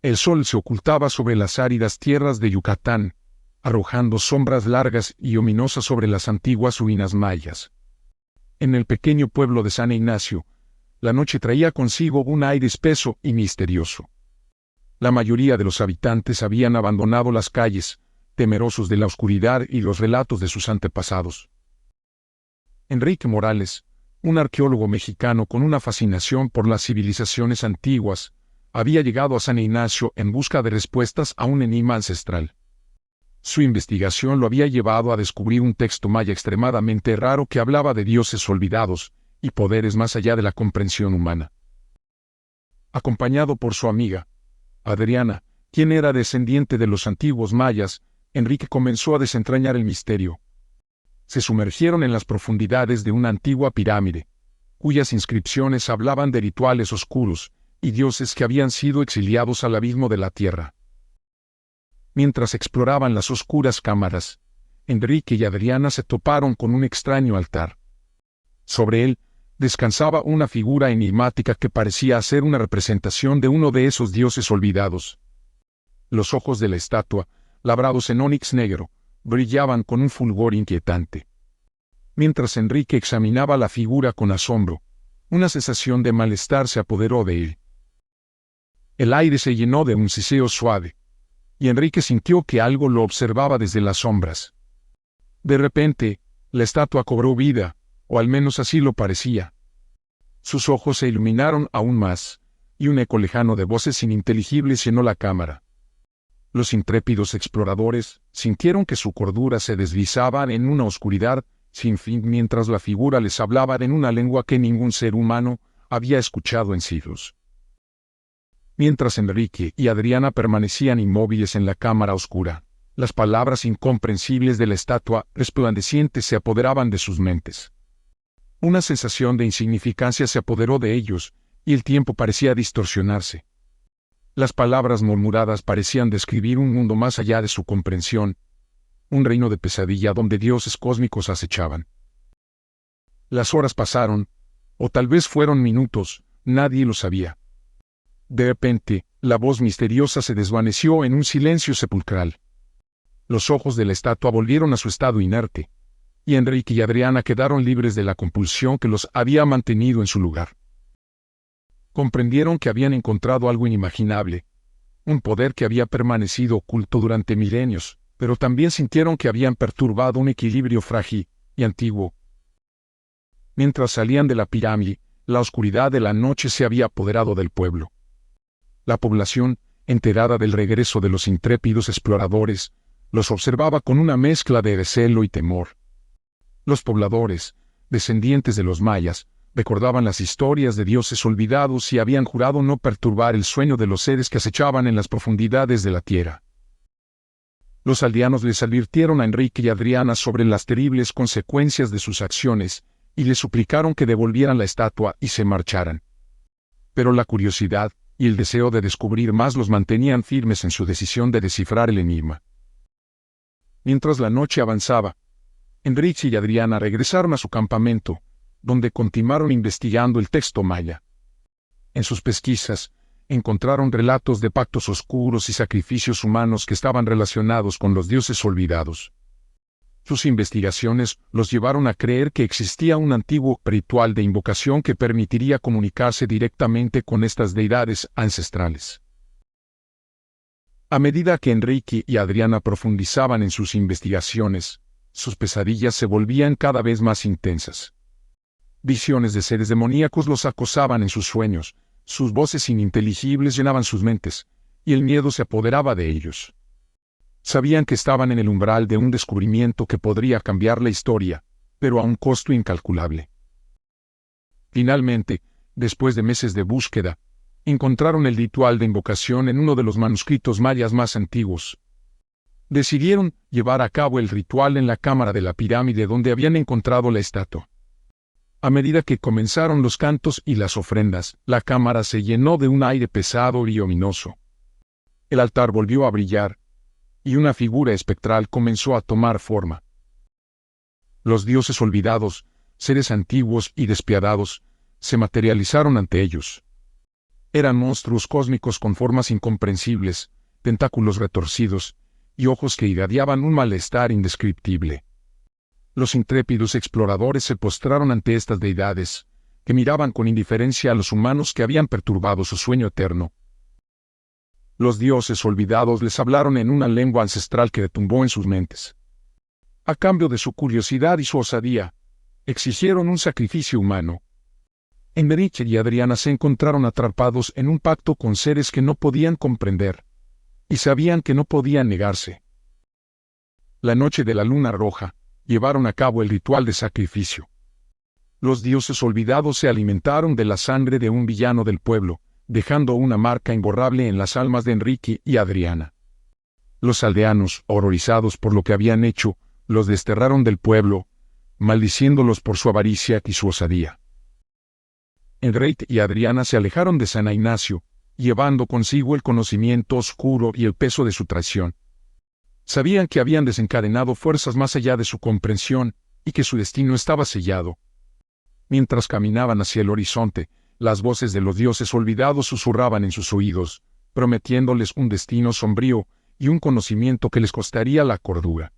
El sol se ocultaba sobre las áridas tierras de Yucatán, arrojando sombras largas y ominosas sobre las antiguas ruinas mayas. En el pequeño pueblo de San Ignacio, la noche traía consigo un aire espeso y misterioso. La mayoría de los habitantes habían abandonado las calles, temerosos de la oscuridad y los relatos de sus antepasados. Enrique Morales, un arqueólogo mexicano con una fascinación por las civilizaciones antiguas, había llegado a San Ignacio en busca de respuestas a un enigma ancestral. Su investigación lo había llevado a descubrir un texto maya extremadamente raro que hablaba de dioses olvidados y poderes más allá de la comprensión humana. Acompañado por su amiga, Adriana, quien era descendiente de los antiguos mayas, Enrique comenzó a desentrañar el misterio. Se sumergieron en las profundidades de una antigua pirámide, cuyas inscripciones hablaban de rituales oscuros y dioses que habían sido exiliados al abismo de la tierra. Mientras exploraban las oscuras cámaras, Enrique y Adriana se toparon con un extraño altar. Sobre él descansaba una figura enigmática que parecía ser una representación de uno de esos dioses olvidados. Los ojos de la estatua, labrados en ónix negro, brillaban con un fulgor inquietante. Mientras Enrique examinaba la figura con asombro, una sensación de malestar se apoderó de él. El aire se llenó de un siseo suave, y Enrique sintió que algo lo observaba desde las sombras. De repente, la estatua cobró vida, o al menos así lo parecía. Sus ojos se iluminaron aún más, y un eco lejano de voces ininteligibles llenó la cámara. Los intrépidos exploradores sintieron que su cordura se deslizaba en una oscuridad sin fin mientras la figura les hablaba en una lengua que ningún ser humano había escuchado en siglos. Mientras Enrique y Adriana permanecían inmóviles en la cámara oscura, las palabras incomprensibles de la estatua resplandeciente se apoderaban de sus mentes. Una sensación de insignificancia se apoderó de ellos, y el tiempo parecía distorsionarse. Las palabras murmuradas parecían describir un mundo más allá de su comprensión, un reino de pesadilla donde dioses cósmicos acechaban. Las horas pasaron, o tal vez fueron minutos, nadie lo sabía. De repente, la voz misteriosa se desvaneció en un silencio sepulcral. Los ojos de la estatua volvieron a su estado inerte, y Enrique y Adriana quedaron libres de la compulsión que los había mantenido en su lugar. Comprendieron que habían encontrado algo inimaginable, un poder que había permanecido oculto durante milenios, pero también sintieron que habían perturbado un equilibrio frágil y antiguo. Mientras salían de la pirámide, la oscuridad de la noche se había apoderado del pueblo. La población, enterada del regreso de los intrépidos exploradores, los observaba con una mezcla de recelo y temor. Los pobladores, descendientes de los mayas, recordaban las historias de dioses olvidados y habían jurado no perturbar el sueño de los seres que acechaban en las profundidades de la tierra. Los aldeanos les advirtieron a Enrique y Adriana sobre las terribles consecuencias de sus acciones, y les suplicaron que devolvieran la estatua y se marcharan. Pero la curiosidad y el deseo de descubrir más los mantenían firmes en su decisión de descifrar el enigma. Mientras la noche avanzaba, Enrique y Adriana regresaron a su campamento, donde continuaron investigando el texto maya. En sus pesquisas, encontraron relatos de pactos oscuros y sacrificios humanos que estaban relacionados con los dioses olvidados. Sus investigaciones los llevaron a creer que existía un antiguo ritual de invocación que permitiría comunicarse directamente con estas deidades ancestrales. A medida que Enrique y Adriana profundizaban en sus investigaciones, sus pesadillas se volvían cada vez más intensas. Visiones de seres demoníacos los acosaban en sus sueños, sus voces ininteligibles llenaban sus mentes, y el miedo se apoderaba de ellos. Sabían que estaban en el umbral de un descubrimiento que podría cambiar la historia, pero a un costo incalculable. Finalmente, después de meses de búsqueda, encontraron el ritual de invocación en uno de los manuscritos mayas más antiguos. Decidieron llevar a cabo el ritual en la cámara de la pirámide donde habían encontrado la estatua. A medida que comenzaron los cantos y las ofrendas, la cámara se llenó de un aire pesado y ominoso. El altar volvió a brillar, y una figura espectral comenzó a tomar forma. Los dioses olvidados, seres antiguos y despiadados, se materializaron ante ellos. Eran monstruos cósmicos con formas incomprensibles, tentáculos retorcidos, y ojos que irradiaban un malestar indescriptible. Los intrépidos exploradores se postraron ante estas deidades, que miraban con indiferencia a los humanos que habían perturbado su sueño eterno. Los dioses olvidados les hablaron en una lengua ancestral que retumbó en sus mentes. A cambio de su curiosidad y su osadía, exigieron un sacrificio humano. Enrique y Adriana se encontraron atrapados en un pacto con seres que no podían comprender, y sabían que no podían negarse. La noche de la luna roja, llevaron a cabo el ritual de sacrificio. Los dioses olvidados se alimentaron de la sangre de un villano del pueblo, dejando una marca imborrable en las almas de Enrique y Adriana. Los aldeanos, horrorizados por lo que habían hecho, los desterraron del pueblo, maldiciéndolos por su avaricia y su osadía. Enrique y Adriana se alejaron de San Ignacio, llevando consigo el conocimiento oscuro y el peso de su traición. Sabían que habían desencadenado fuerzas más allá de su comprensión, y que su destino estaba sellado. Mientras caminaban hacia el horizonte, las voces de los dioses olvidados susurraban en sus oídos, prometiéndoles un destino sombrío y un conocimiento que les costaría la cordura.